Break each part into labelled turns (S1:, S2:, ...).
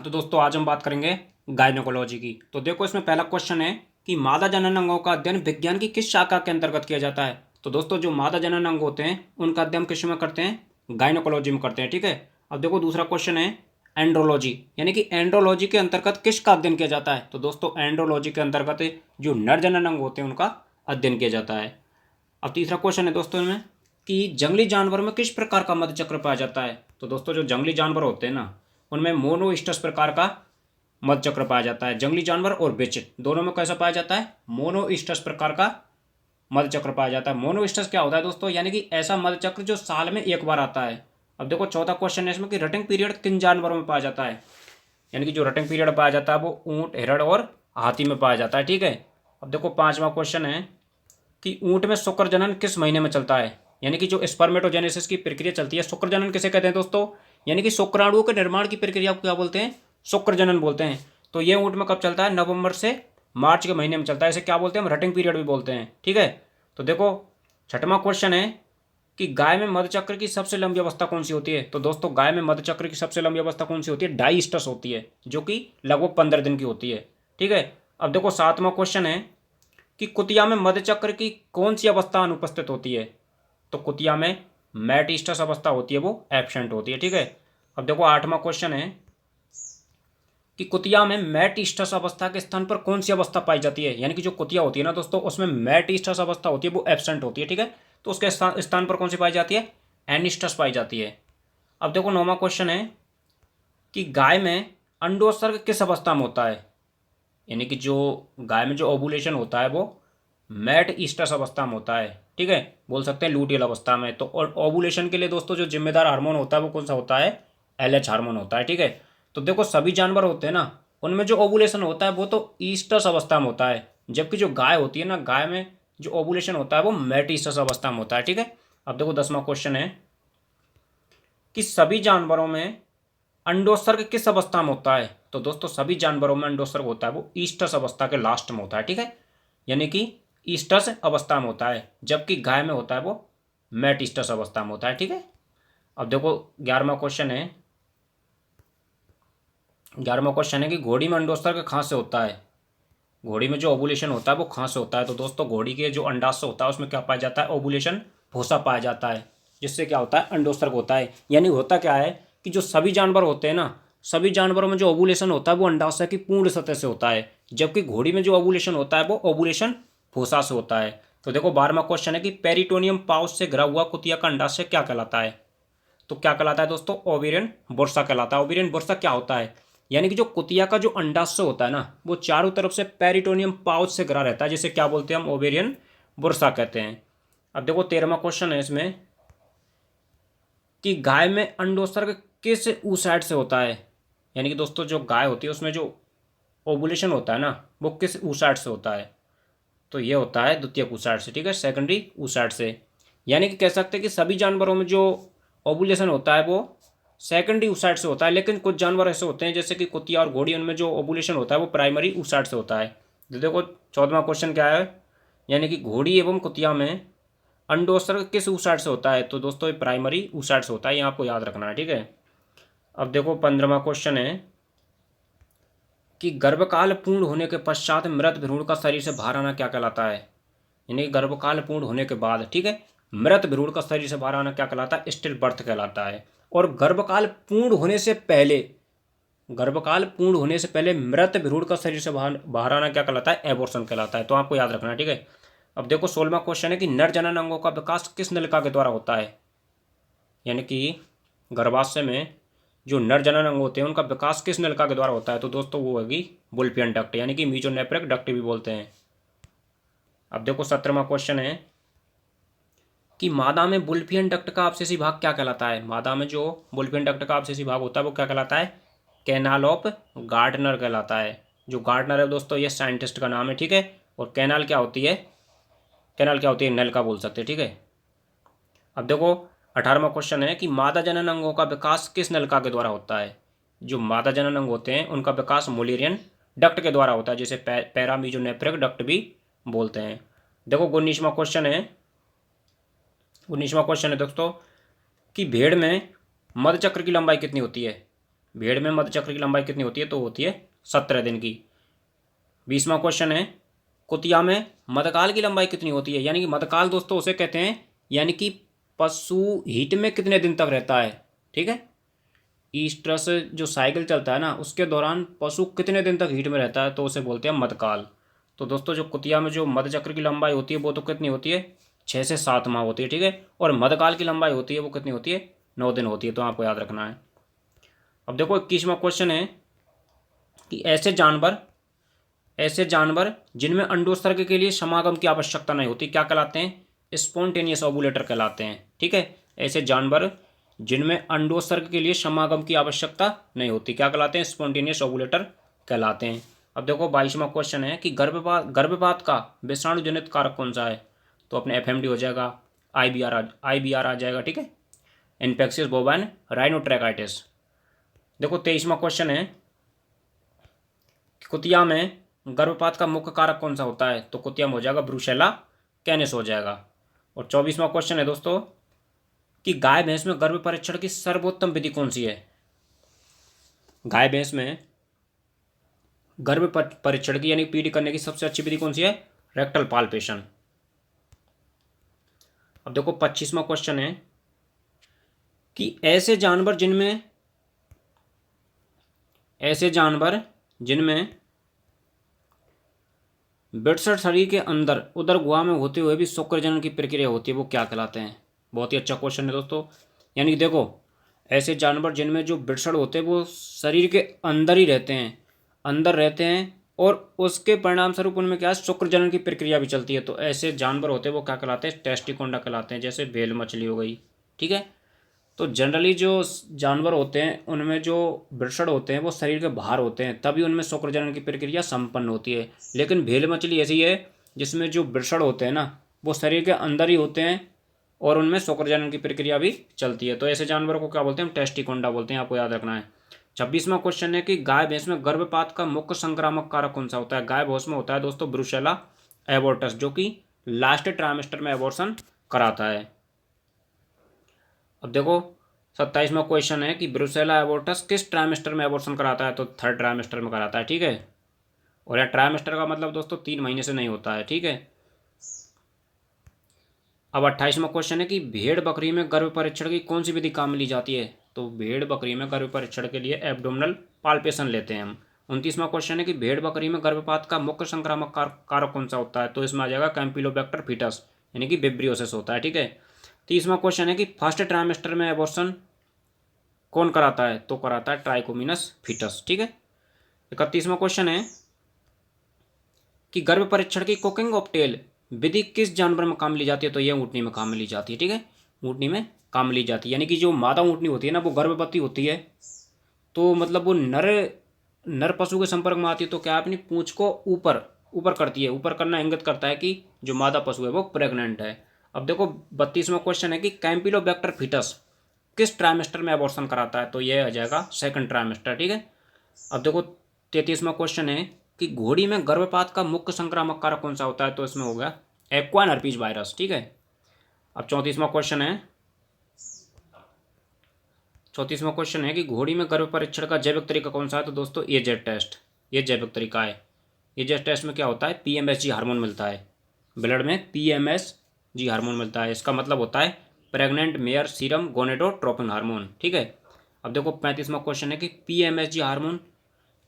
S1: तो दोस्तों आज हम बात करेंगे गायनेकोलॉजी की। तो देखो इसमें पहला क्वेश्चन है कि मादा जनन अंगों का अध्ययन विज्ञान की किस शाखा के अंतर्गत किया जाता है। तो दोस्तों जो मादा जनन अंग होते हैं उनका अध्ययन किस में करते हैं, गायनेकोलॉजी में करते हैं। ठीक है। अब देखो दूसरा क्वेश्चन है एंड्रोलॉजी, यानी कि एंड्रोलॉजी के अंतर्गत किसका अध्ययन किया जाता है। तो दोस्तों एंड्रोलॉजी के अंतर्गत जो नर जनन अंग होते हैं उनका अध्ययन किया जाता है। अब तीसरा क्वेश्चन है दोस्तों इनमें कि जंगली जानवर में किस प्रकार का मध्य चक्र पाया जाता है। तो दोस्तों जो जंगली जानवर होते हैं ना उनमें मोनोइस्टस प्रकार का मध्य चक्र पाया जाता है। जंगली जानवर और बिच दोनों में कैसा पाया जाता है, मोनोइस्टस प्रकार का मध्य चक्र पाया जाता है। मोनोइस्टस क्या होता है दोस्तों, यानी कि ऐसा मध्य चक्र जो साल में एक बार आता है। अब देखो चौथा क्वेश्चन है इसमें कि रटिंग पीरियड किन जानवरों में पाया जाता है, यानी कि जो रटिंग पीरियड पाया जाता है वो ऊंट, हिरण और हाथी में पाया जाता है। ठीक है। अब देखो पांचवा क्वेश्चन है कि ऊंट में शुक्र जनन किस महीने में चलता है, यानी कि जो स्पर्मेटोजेनेसिस की प्रक्रिया चलती है। शुक्र जनन किसे कहते हैं दोस्तों, यानी कि शुक्राणुओं के निर्माण की प्रक्रिया को क्या बोलते हैं, शुक्र जनन बोलते हैं। तो ये ऊंट में कब चलता है, नवंबर से मार्च के महीने में चलता है। इसे क्या बोलते हैं, हम रटिंग पीरियड भी बोलते हैं। ठीक है। तो देखो छठवां क्वेश्चन है कि गाय में मधुचक्र की सबसे लंबी अवस्था कौन सी होती है। तो दोस्तों गाय में मधुचक्र की सबसे लंबी अवस्था कौन सी होती है, डाइस्टस होती है, जो कि लगभग 15 दिन की होती है। ठीक है। अब देखो सातवां क्वेश्चन है कि कुतिया में मध्यचक्र की कौन सी अवस्था अनुपस्थित होती है। तो कुतिया में मैटिस्टस अवस्था होती है, वो एब्सेंट होती है। ठीक है। अब देखो आठवां क्वेश्चन है कि कुतिया में मैटिस्टस अवस्था के स्थान पर कौन सी अवस्था पाई जाती है, यानी कि जो कुतिया होती है ना दोस्तों उसमें मैटिस्टस अवस्था होती है, वो एब्सेंट होती है। ठीक है। तो उसके स्थान पर कौन सी पाई जाती है, एनिस्टस पाई जाती है। अब देखो नौवां क्वेश्चन है कि गाय में अंडोत्सर्ग किस अवस्था में होता है, यानी कि जो गाय में जो ओवुलेशन होता है वो मैट ईस्टस अवस्था में होता है। ठीक है, बोल सकते हैं लूटियल अवस्था में। तो और ओवुलेशन के लिए दोस्तों जो जिम्मेदार हार्मोन होता है वो कौन सा होता है, एलएच हार्मोन होता है। ठीक है। तो देखो सभी जानवर होते हैं ना उनमें जो ओवुलेशन होता है वो तो ईस्टस अवस्था में होता है, जबकि जो गाय होती है ना गाय में जो ओवुलेशन होता है वो मैटिस्टस अवस्था में होता है। ठीक है। अब देखो 10वां क्वेश्चन है कि सभी जानवरों में अंडोत्सर्ग किस अवस्था में होता है। तो दोस्तों सभी जानवरों में अंडोत्सर्ग होता है वो ईस्टस अवस्था के लास्ट में होता है। ठीक है, यानी कि ईस्टस अवस्था में होता है, जबकि गाय में होता है वो मेटिस्टस अवस्था में होता है। ठीक है। अब देखो 11वां क्वेश्चन है कि घोड़ी में अंडोत्सर्ग कहाँ से होता है। घोड़ी में जो ओवुलेशन होता है वो कहाँ से होता है। तो दोस्तों घोड़ी के जो अंडाशय होता है उसमें क्या पाया जाता है, ओवुलेशन भूसा पाया जाता है, जिससे क्या होता है, अंडोत्सर्ग होता है। यानी होता क्या है कि जो सभी जानवर होते हैं ना सभी जानवरों में जो ओवुलेशन होता है वो अंडाशय की पूर्ण सतह से होता है, जबकि घोड़ी में जो ओवुलेशन होता है वो ओवुलेशन भूसा से होता है। तो देखो 12वां क्वेश्चन है कि पेरिटोनियम पाउच से घिरा हुआ कुतिया का अंडाशय क्या कहलाता है। तो क्या कहलाता है दोस्तों, ओवेरियन बुर्सा कहलाता है। ओवेरियन बुर्सा क्या होता है, यानी कि जो कुतिया का जो अंडाशय होता है ना वो चारों तरफ से पेरिटोनियम पाउच से घिरा रहता है, जिसे क्या बोलते हैं, हम ओवेरियन बुर्सा कहते हैं। अब देखो 13वां क्वेश्चन है इसमें कि गाय में अंडोत्सर्ग किस ऊसाइड से होता है, यानी कि दोस्तों जो गाय होती है उसमें जो ओवुलेशन होता है ना वो किस ऊसाइड से होता है। तो ये होता है द्वितीयक ऊसाइड से। ठीक है, सेकेंडरी ऊसाइड से। यानी कि कह सकते हैं कि सभी जानवरों में जो ओवुलेशन होता है वो सेकेंडरी ऊसाइड से होता है, लेकिन कुछ जानवर ऐसे होते हैं जैसे कि कुतिया और घोड़ी, उनमें जो ओवुलेशन होता है वो प्राइमरी ऊसाइड से होता है। तो देखो 14वां क्वेश्चन क्या है, यानी कि घोड़ी एवं कुतिया में अंडोत्सर्ग किस ऊसाइड से होता है। तो दोस्तों ये प्राइमरी ऊसाइड से होता है, ये आपको याद रखना है। ठीक है। अब देखो 15वां क्वेश्चन है कि गर्भकाल पूर्ण होने के पश्चात मृत भ्रूण का शरीर से बाहर आना क्या कहलाता है, यानी कि गर्भकाल पूर्ण होने के बाद। ठीक है, मृत भ्रूण का शरीर से बाहर आना क्या कहलाता है, स्टिल बर्थ कहलाता है। और गर्भकाल पूर्ण होने से पहले, गर्भकाल पूर्ण होने से पहले मृत भ्रूण का शरीर से बाहर बाहर आना क्या कहलाता है, एबॉर्शन कहलाता है। तो आपको याद रखना है। ठीक है। अब देखो 16वां क्वेश्चन है कि नर जनन अंगों का विकास किस नलिका के द्वारा होता है, यानी कि गर्भाशय में जो नर जनन अंग होते हैं उनका विकास किस नलिका के द्वारा होता है। तो दोस्तों वो होगी बुल्पियन डक्ट, यानी कि मीजोनेफ्रिक डक्ट भी बोलते हैं। अब देखो 17वां क्वेश्चन है कि मादा में बुल्फियन डक्ट का अपसेसी भाग क्या कहलाता है। मादा में जो बुल्फियन डक्ट का अपसेसी भाग होता है वो क्या कहलाता है, कैनाल ऑफ गार्डनर कहलाता है। जो गार्डनर है दोस्तों ये साइंटिस्ट का नाम है। ठीक है। और कैनाल क्या होती है, कैनाल क्या होती है, नल का बोल सकते हैं। ठीक है। अब देखो 18वां क्वेश्चन है कि मादा जनन अंगों का विकास किस नलिका के द्वारा होता है। जो मादा जनन अंग होते हैं उनका विकास मुलेरियन डक्ट के द्वारा होता है, जिसे पैरामीजोनेफ्रिक डक्ट भी बोलते हैं। देखो 19वां क्वेश्चन है दोस्तों कि भेड़ में मधुचक्र की लंबाई कितनी होती है। भेड़ में मध्यचक्र की लंबाई कितनी होती है? तो होती है 17 दिन की। 20वां क्वेश्चन है, कुतिया में मध्यकाल की लंबाई कितनी होती है? यानी कि मध्यकाल दोस्तों उसे कहते हैं यानी कि पशु हीट में कितने दिन तक रहता है। ठीक है, ईस्ट्रस जो साइकिल चलता है ना, उसके दौरान पशु कितने दिन तक हीट में रहता है, तो उसे बोलते हैं मध्यकाल। तो दोस्तों जो कुतिया में जो मध्यचक्र की लंबाई होती है वो तो कितनी होती है? 6 से 7 माह होती है। ठीक है, और मध्यकाल की लंबाई होती है वो कितनी होती है? 9 दिन होती है। तो आपको याद रखना है। अब देखो 21वां क्वेश्चन है कि ऐसे जानवर जिनमें अंडोत्सर्ग के लिए समागम की आवश्यकता नहीं होती क्या कहलाते हैं? स्पॉन्टेनियस ओवुलेटर कहलाते हैं। ठीक है, ऐसे जानवर जिनमें अंडोत्सर्ग के लिए समागम की आवश्यकता नहीं होती क्या कहलाते हैं? स्पॉन्टेनियस ओवुलेटर कहलाते हैं। अब देखो 22वां क्वेश्चन है कि गर्भपात का विषाणु जनित कारक कौन सा है? तो अपने एफएमडी हो जाएगा, आईबीआर आ जाएगा। ठीक है, इन्फेक्शियस बोवाइन राइनोट्रैकाइटिस। देखो 23वां क्वेश्चन है कि कुतिया में गर्भपात का मुख्य कारक कौन सा होता है? तो कुतिया में हो जाएगा ब्रूसेला कैनिस हो जाएगा। और 24वां क्वेश्चन है दोस्तों कि गाय भैंस में गर्भ परीक्षण की सर्वोत्तम विधि कौन सी है? गाय भैंस में गर्भ परीक्षण की यानी पीढ़ी करने की सबसे अच्छी विधि कौन सी है? Rectal palpation. अब देखो 25वां क्वेश्चन है कि ऐसे जानवर जिनमें ब्रिटसट शरीर के अंदर उदर गुहा में होते हुए भी शुक्र जनन की प्रक्रिया होती है वो क्या कहलाते हैं? बहुत ही अच्छा क्वेश्चन है दोस्तों। यानी कि देखो ऐसे जानवर जिनमें जो ब्रिटसट होते हैं वो शरीर के अंदर ही अंदर रहते हैं और उसके परिणाम स्वरूप उनमें क्या है? शुक्र जनन की प्रक्रिया भी चलती है। तो ऐसे जानवर होते हैं वो क्या कहलाते हैं? टेस्टिकोंडा कहलाते हैं। जैसे व्हेल मछली हो गई। ठीक है, तो जनरली जो जानवर होते हैं उनमें जो वृषण होते हैं वो शरीर के बाहर होते हैं, तभी उनमें शुक्र जनन की प्रक्रिया संपन्न होती है। लेकिन भेल मछली ऐसी है जिसमें जो वृषण होते हैं ना वो शरीर के अंदर ही होते हैं और उनमें शुक्र जनन की प्रक्रिया भी चलती है। तो ऐसे जानवरों को क्या बोलते हैं? टेस्टिकोंडा बोलते हैं। आपको याद रखना है। 26वां क्वेश्चन है कि गाय भैंस में गर्भपात का मुख्य संक्रामक कारक कौन सा होता है? गाय भैंस में होता है दोस्तों ब्रुसेला एबोर्टस, जो कि लास्ट ट्राइमेस्टर में एबॉर्शन कराता है। अब देखो 27वां क्वेश्चन है कि ब्रुसेला एबोर्टस किस ट्राइमेस्टर में एबॉर्शन कराता है? तो थर्ड ट्राइमेस्टर में कराता है। ठीक है, और यह ट्राइमेस्टर का मतलब दोस्तों 3 महीने से नहीं होता है। ठीक है, अब 28वां क्वेश्चन है कि भेड़ बकरी में गर्भ परीक्षण की कौन सी विधि काम में ली जाती है? तो भेड़ बकरी में गर्भ परीक्षण के लिए एब्डोमिनल पाल्पेशन लेते हैं हम। 29वां क्वेश्चन है कि भेड़ बकरी में गर्भपात का मुख्य संक्रामक कारक कौन सा होता है? तो इसमें आ जाएगा कैंपिलोबैक्टर फीटस यानी कि विब्रियोसिस होता है। ठीक है, 30वां क्वेश्चन है कि फर्स्ट ट्राइमेस्टर में एबॉर्शन कौन कराता है? तो कराता है ट्राइकोमिनस फीटस। ठीक है, 31वां क्वेश्चन है कि गर्भ परीक्षण की कोकिंग ऑफ टेल विधि किस जानवर में काम ली जाती है? तो यह ऊँटनी में काम में ली जाती है। ठीक है, ऊँटनी में काम में ली जाती है। यानी कि जो मादा ऊँटनी होती है ना वो गर्भवती होती है, तो मतलब वो नर नर पशु के संपर्क में आती है तो क्या अपनी पूंछ को ऊपर ऊपर करती है। ऊपर करना इंगित करता है कि जो मादा पशु है वो प्रेग्नेंट है। अब देखो 32वां क्वेश्चन है कि कैंपिलोबैक्टर फीटस किस ट्राइमेस्टर में एबॉर्शन कराता है? तो यह आ जाएगा सेकंड ट्राइमेस्टर। ठीक है, अब देखो 33वां क्वेश्चन है कि घोड़ी में गर्भपात का मुख्य संक्रामक कारक कौन सा होता है? तो इसमें हो गया एक्वाइन हर्पीज वायरस। ठीक है, अब 34वां क्वेश्चन है कि घोड़ी में गर्भ परीक्षण का जैविक तरीका कौन सा है? तो दोस्तों ये जेड टेस्ट, ये जैविक तरीका है। ये जेड टेस्ट में क्या होता है? पीएमएसजी हार्मोन मिलता है, ब्लड में पीएमएसजी हार्मोन मिलता है। इसका मतलब होता है pregnant mayor serum gonadotropin hormone. ठीक है, अब देखो 35वां क्वेश्चन है कि पीएमएसजी हार्मोन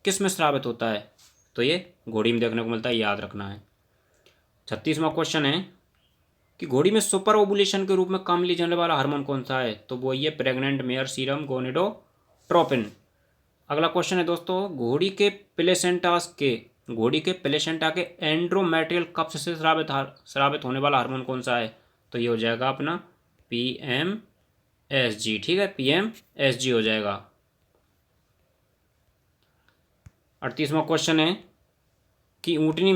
S1: किस में स्रावित होता है? तो ये घोड़ी में देखने को मिलता है, याद रखना है। 36वां क्वेश्चन है कि घोड़ी में सुपर ओवुलेशन के रूप में काम लिया जाने वाला हार्मोन कौन सा है? तो वो ये प्रेग्नेंट मेयर सीरम गोनेडोट्रोपिन। अगला क्वेश्चन है दोस्तों घोड़ी के प्लेसेंटा के एंड्रोमेट्रियल कप्स से स्रावित होने वाला हार्मोन कौन सा है? तो ये हो जाएगा अपना पीएमएसजी। ठीक है, पीएमएसजी हो जाएगा। 38वां क्वेश्चन है कि ऊँटनी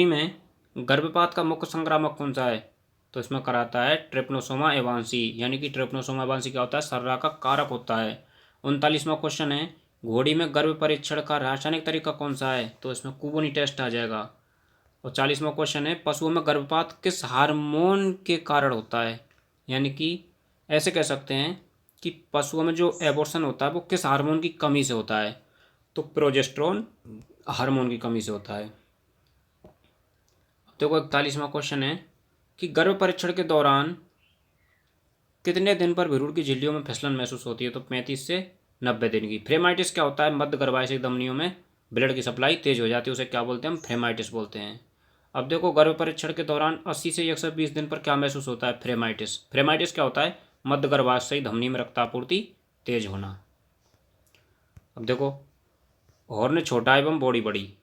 S1: में गर्भपात का मुख्य संक्रामक कौन सा है? तो इसमें कराता है ट्रिप्नोसोमा एवांसी। यानी कि ट्रिप्नोसोमा एवांसी क्या होता है? सर्रा का कारक होता है। 39वां क्वेश्चन है घोड़ी में गर्भ परीक्षण का रासायनिक तरीका कौन सा है? तो इसमें कुबोनी टेस्ट आ जाएगा। और 40वां क्वेश्चन है पशुओं में गर्भपात किस हार्मोन के कारण होता है? यानी कि ऐसे कह सकते हैं कि पशुओं में जो एबॉर्शन होता है वो किस हार्मोन की कमी से होता है, तो प्रोजेस्टेरोन हार्मोन की कमी से होता है। देखो 41वां क्वेश्चन है कि गर्भ परीक्षण के दौरान कितने दिन पर भ्रूण की झिल्लियों में फिसलन महसूस होती है, तो 35 से 90 दिन की। फ्रेमाइटिस क्या होता है, मध्य गर्भाशय धमनियों में ब्लड की सप्लाई तेज हो जाती है, उसे क्या बोलते हैं हम, फ्रेमाइटिस बोलते हैं। अब देखो गर्भ परीक्षण के दौरान 80 से 120 दिन पर क्या महसूस होता है, फ्रेमाइटिस। फ्रेमाइटिस क्या होता है, मध्य गर्भाशय धमनी में रक्तापूर्ति तेज होना। अब देखो हॉर्न छोटा एवं बॉडी बड़ी,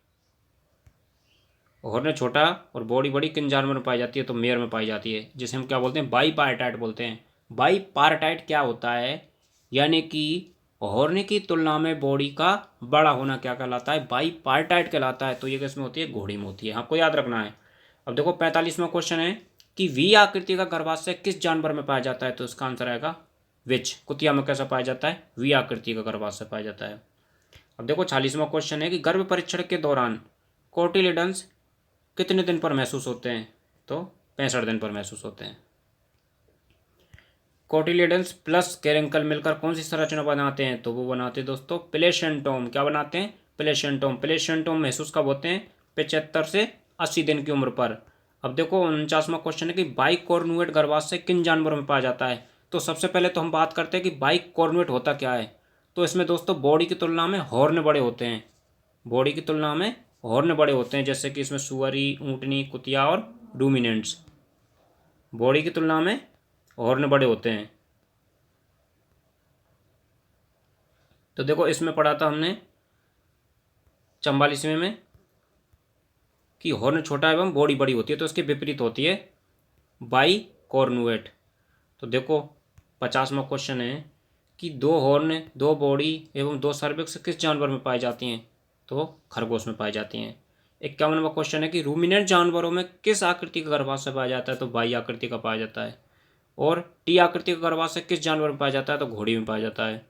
S1: हॉर्न छोटा और बॉडी बड़ी किन जानवर में पाई जाती है, तो मेयर में पाई जाती है, जिसे हम क्या बोलते हैं, बाईपार्टाइट बोलते हैं। बाईपार्टाइट क्या होता है, यानी कि हॉर्न की तुलना में बॉडी का बड़ा होना क्या कहलाता है, बाईपार्टाइट कहलाता है। तो ये किसमें होती है, घोड़ी में होती है, आपको याद रखना है। अब देखो 45वां क्वेश्चन है कि वी आकृति का गर्भाशय किस जानवर में पाया जाता है, तो इसका आंसर आएगा विच। कुतिया में कैसा पाया जाता है, वी आकृति का गर्भाशय पाया जाता है। अब देखो 46वां क्वेश्चन है कि गर्भ परीक्षण के दौरान कोटिलिडन्स कितने दिन पर महसूस होते हैं, तो 65 दिन पर महसूस होते हैं। कोटिलिडन्स प्लस कैरेंकल मिलकर कौन सी संरचना बनाते हैं, तो वो बनाते हैं दोस्तों प्लेसेंटोम। क्या बनाते हैं, प्लेसेंटोम। प्लेसेंटोम महसूस कब होते हैं, 75 से 80 दिन की उम्र पर। अब देखो 49वां क्वेश्चन है कि बाइकॉर्नुएट गर्भाशय किन जानवरों में पाया जाता है, तो सबसे पहले तो हम बात करते हैं कि बाइकॉर्नुएट होता क्या है। तो इसमें दोस्तों बॉडी की तुलना में हॉर्न बड़े होते हैं, बॉडी की तुलना में हॉर्न बड़े होते हैं, जैसे कि इसमें सुअरी, ऊँटनी, कुतिया और रूमिनेंट्स। बॉडी की तुलना में हॉर्न बड़े होते हैं। तो देखो इसमें पढ़ा था हमने 44वें में कि हॉर्न छोटा एवं बॉडी बड़ी होती है, तो इसके विपरीत होती है बाइकॉर्नुएट। तो देखो 50वां क्वेश्चन है कि दो हॉर्न, दो बॉडी एवं दो सर्विक्स किस जानवर में पाई जाती हैं, तो खरगोश में पाई जाती हैं। 51वां क्वेश्चन है कि रूमिनेंट जानवरों में किस आकृति का गर्भाशय पाया जाता है, तो बाई आकृति का पाया जाता है। और टी आकृति का गर्भाशय किस जानवर में पाया जाता है, तो घोड़ी में पाया जाता है।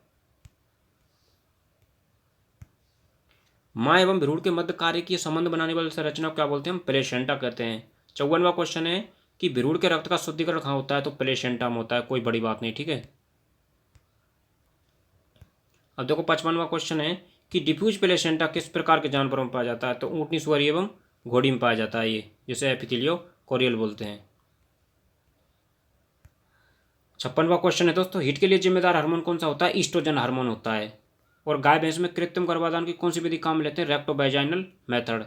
S1: माँ एवं भ्रूण के मध्य कार्य की संबंध बनाने वाली संरचना को क्या बोलते हैं, हम प्लेसेंटा कहते हैं। 54वां क्वेश्चन है कि भ्रूण के रक्त का शुद्धिकरण कहाँ होता है, तो प्लेसेंटा में होता है, कोई बड़ी बात नहीं, ठीक है। अब देखो 55वां क्वेश्चन है कि डिफ्यूज प्लेसेंटा किस प्रकार के जानवरों में पाया जाता है, तो ऊँटनी, सुअरी एवं घोड़ी में पाया जाता है, ये जिसे एपिथेलियो कोरियल बोलते हैं। 56वां क्वेश्चन है दोस्तों, हीट के लिए जिम्मेदार हार्मोन कौन सा होता है, ईस्ट्रोजन हार्मोन होता है। और गाय भैंस में कृत्रिम गर्भाधान की कौन सी विधि काम में लेते हैं, रेक्टोवैजाइनल मेथड।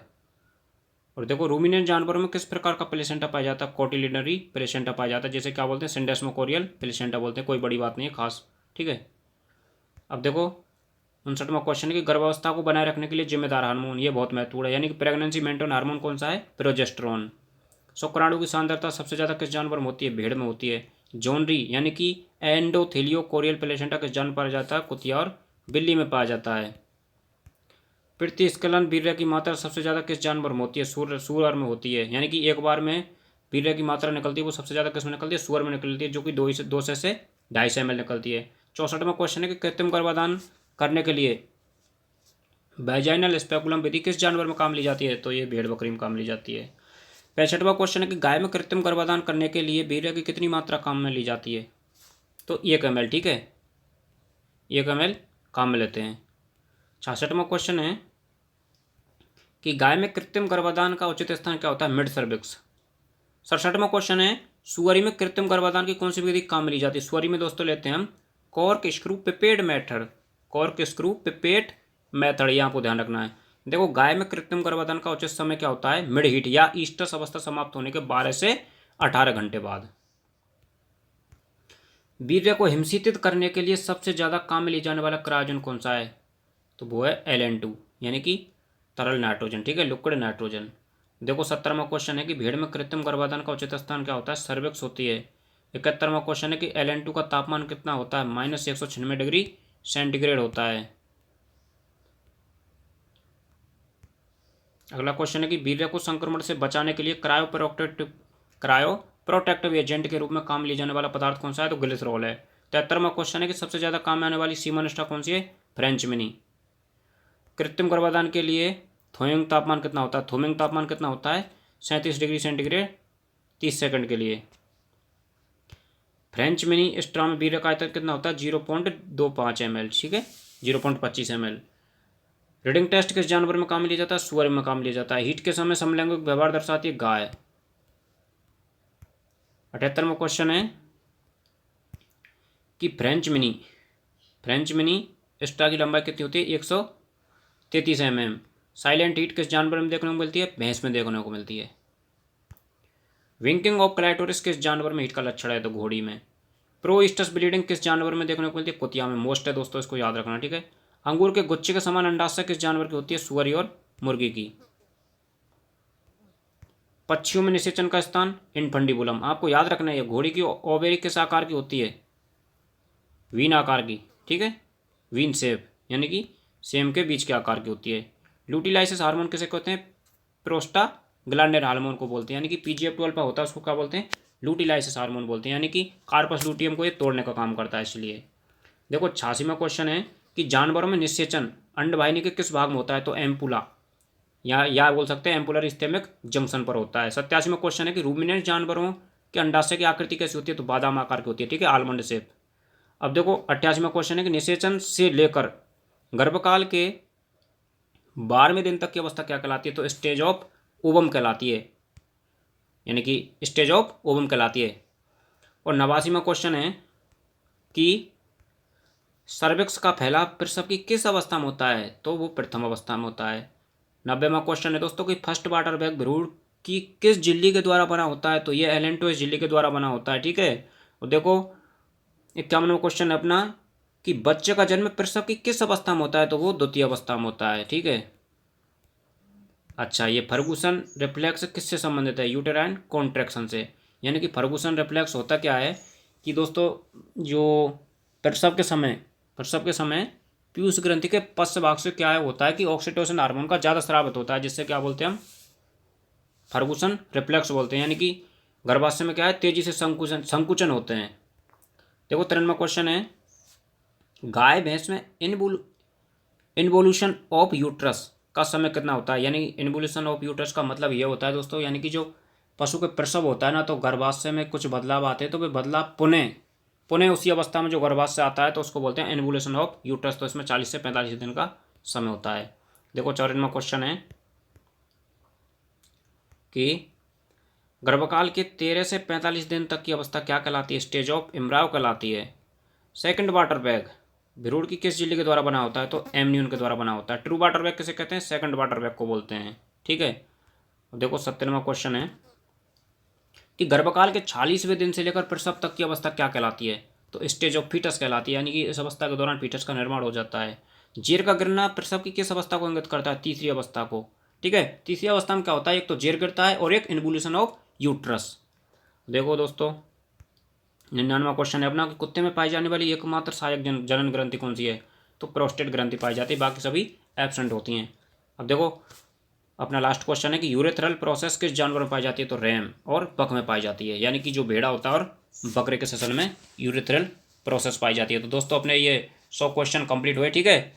S1: और देखो रूमिनेंट जानवरों में किस प्रकार का प्लेसेंटा पाया जाता है, कोटिलिडनरी प्लेसेंटा पाया जाता है, जैसे क्या बोलते हैं, सिंडेस्मोकोरियल प्लेसेंटा बोलते हैं, कोई बड़ी बात नहीं है खास, ठीक है। अब देखो 59वां क्वेश्चन है कि गर्भावस्था को बनाए रखने के लिए जिम्मेदार हार्मोन, ये बहुत महत्वपूर्ण है, यानी कि प्रेगनेंसी मेंटेन हार्मोन कौन सा है, प्रोजेस्टेरोन। शुक्राणु की सांद्रता सबसे ज़्यादा किस जानवर में होती है, भेड़ में होती है। जोनरी यानी कि एंडोथेलियो कोरियल प्लेसेंटा किस जानवर पाया जाता है, कुतिया और बिल्ली में पाया जाता है। प्रतिस्खलन वीर्य की मात्रा सबसे ज़्यादा किस जानवर में होती है, सूअर में होती है, यानी कि एक बार में वीर्य की मात्रा निकलती है वो सबसे ज़्यादा किस में निकलती है, सूअर में निकलती है, जो कि 200 से 250 ml निकलती है। 64वां क्वेश्चन है कि कृत्रिम गर्भाधान करने के लिए वैजाइनल स्पेकुलम विधि किस जानवर में काम ली जाती है, तो ये भेड़ बकरी में काम ली जाती है। 65वां क्वेश्चन है कि गाय में कृत्रिम गर्भाधान करने के लिए वीर्य की कितनी मात्रा काम में ली जाती है, तो 1 ml, ठीक है, 1 ml काम में लेते हैं। 66वां क्वेश्चन है कि गाय में कृत्रिम गर्भाधान का उचित स्थान क्या होता है, मिड सर्विक्स। 67वां क्वेश्चन है सुअरी में कृत्रिम गर्भाधान की कौन सी विधि काम में ली जाती है। सुअरी में दोस्तों लेते हैं हम cork screw pipette method, cork screw pipette method, ये आपको ध्यान रखना है। देखो गाय में कृत्रिम गर्भाधान का उचित समय क्या होता है, मिड हीट या ईस्टस अवस्था समाप्त होने के 12 से 18 घंटे बाद। वीर्य को हिमशीतित करने के लिए सबसे ज्यादा काम में ली जाने वाला क्रायोजन कौन सा है, तो वो है LN2 यानी कि तरल नाइट्रोजन, ठीक है, लिक्विड नाइट्रोजन। देखो 70वां क्वेश्चन है कि भेड़ में कृत्रिम गर्भाधान का उचित स्थान क्या होता है, सर्विक्स होती है। 71वां क्वेश्चन है कि LN2 का तापमान कितना होता है, -196 डिग्री सेंटीग्रेड होता है। अगला क्वेश्चन है कि वीर्य को संक्रमण से बचाने के लिए क्रायोप्रोटेक्टिव एजेंट के रूप में काम लिए जाने वाला पदार्थ कौन सा है, तो ग्लिसरॉल है। 73वां क्वेश्चन है कि सबसे ज्यादा काम में आने वाली सीमा निष्ठा कौन सी है, फ्रेंच मिनी। कृत्रिम गर्भाधान के लिए थोइंग तापमान कितना होता है, थोमिंग तापमान कितना होता है, 37 डिग्री सेंटीग्रेड 30 सेकंड के लिए। फ्रेंच मिनी स्ट्रा में वीर्य का आयतन कितना होता है? 0.25 ml, ठीक है, 0.25 ml। रीडिंग टेस्ट किस जानवर में काम लिया जाता है? सुअर में काम लिया जाता है। हीट के समय समलैंगिक व्यवहार दर्शाती है गाय। 78वां क्वेश्चन है कि फ्रेंच मिनी स्ट्रा की लंबाई कितनी होती है? 133 mm। साइलेंट हीट किस जानवर में देखने को मिलती है? भैंस में देखने को मिलती है। विंकिंग ऑफ क्लाइटोरिस किस जानवर में हीट का लक्षण है? तो घोड़ी में। प्रोइस्टस ब्लीडिंग किस जानवर में देखने को मिलती है? कुतिया में। मोस्ट है दोस्तों, इसको याद रखना, ठीक है। अंगूर के गुच्छे के समान अंडाशय किस जानवर की होती है? सुअर और मुर्गी की। पक्षियों में निषेचन का स्थान इनफंडिबुलम। आपको याद रखना है, घोड़ी की ओवेरी किस आकार की होती है? वीन आकार की, ठीक है, वीन शेप, यानी कि सेम के बीच के आकार की होती है। ल्यूटिलाइसिस हार्मोन किसे कहते हैं? प्रोस्टाग्लैंडिन हार्मोन को बोलते हैं, यानी कि PGF12 होता है उसको क्या बोलते हैं? ल्यूटिलाइसिस हार्मोन बोलते हैं, यानी कि कार्पस लूटियम को ये तोड़ने का काम करता है, इसलिए। देखो 86वां क्वेश्चन है कि जानवरों में निषेचन अंडवाहिनी के किस भाग में होता है? तो एम्पुला, या बोल सकते हैं एम्पुलर स्टेमिक जंक्शन पर होता है। 87वां क्वेश्चन है कि रूमिनेंट जानवरों के अंडाशय की आकृति कैसी होती है? तो बादाम आकार की होती है, ठीक है, आलमंड शेप। अब देखो 88वां क्वेश्चन है कि निषेचन से लेकर गर्भकाल के 12वें दिन तक की अवस्था क्या कहलाती है? तो स्टेज ऑफ ओवम कहलाती है, यानी कि स्टेज ऑफ ओवम कहलाती है। और 89वां क्वेश्चन है कि सर्विक्स का फैलाव प्रसव की किस अवस्था में होता है? तो वो प्रथम अवस्था में होता है। 90वां क्वेश्चन है दोस्तों कि फर्स्ट वाटर बैग भ्रूण की किस झिल्ली के द्वारा बना होता है? तो ये एलेंटोइस झिल्ली के द्वारा बना होता है, ठीक है। और देखो 51वां क्वेश्चन है अपना कि बच्चे का जन्म प्रसव की किस अवस्था में होता है? तो वो द्वितीय अवस्था में होता है, ठीक है। अच्छा, ये फर्गुसन रिफ्लेक्स किससे संबंधित है? यूटेराइन कॉन्ट्रैक्शन से। यानी कि फर्गुसन रिफ्लेक्स होता क्या है कि दोस्तों जो प्रसव के समय पीयूष ग्रंथि के पश्च भाग से क्या है होता है कि ऑक्सीटोसिन हार्मोन का ज़्यादा स्रावित होता है, जिससे क्या बोलते हैं हम? फर्गुसन रिफ्लेक्स बोलते हैं। यानी कि गर्भाशय में क्या है? तेजी से संकुचन होते हैं। देखो 93वां क्वेश्चन है गाय भैंस में इन्वोल्यूशन ऑफ यूट्रस का समय कितना होता है? यानी इन्वोल्यूशन ऑफ यूट्रस का मतलब ये होता है दोस्तों, यानी कि जो पशु के प्रसव होता है ना, तो गर्भाशय में कुछ बदलाव आते हैं, तो वे बदलाव पुनः उसी अवस्था में जो गर्भाशय आता है तो उसको बोलते हैं इन्वोल्यूशन ऑफ यूट्रस। तो इसमें 40 से 45 दिन का समय होता है। देखो 54वां क्वेश्चन है कि गर्भकाल के 13 से 45 दिन तक की अवस्था क्या कहलाती है? स्टेज ऑफ इम्ब्रायो कहलाती है। सेकंड वाटर बैग भ्रूण की किस झिल्ली के द्वारा बना होता है? तो एमनियन के द्वारा बना होता है। ट्रू वाटर बैग किसे कहते हैं? सेकंड वाटर बैग को बोलते हैं, ठीक है। देखो 70वां क्वेश्चन है कि गर्भकाल के 40वें दिन से लेकर प्रसव तक की अवस्था क्या कहलाती है? तो स्टेज ऑफ फीटस कहलाती है, यानी कि इस अवस्था के दौरान फीटस का निर्माण हो जाता है। जेर का गिरना प्रसव की किस अवस्था को इंगित करता है? तीसरी अवस्था को, ठीक है। तीसरी अवस्था में क्या होता है? एक तो जेर गिरता है और एक इन्वोल्यूशन ऑफ यूट्रस। देखो दोस्तों 99वां क्वेश्चन है अपना कि कुत्ते में पाई जाने वाली एकमात्र सहायक जनन ग्रंथि कौन सी है? तो प्रोस्टेट ग्रंथि पाई जाती है, बाकी सभी एब्सेंट होती हैं। अब देखो अपना लास्ट क्वेश्चन है कि यूरेथ्रल प्रोसेस किस जानवर में पाई जाती है? तो रैम और बक में पाई जाती है, यानी कि जो भेड़ा होता है और बकरे के ससल में यूरेथ्रल प्रोसेस पाई जाती है। तो दोस्तों अपने ये 100 क्वेश्चन कंप्लीट हुए, ठीक है।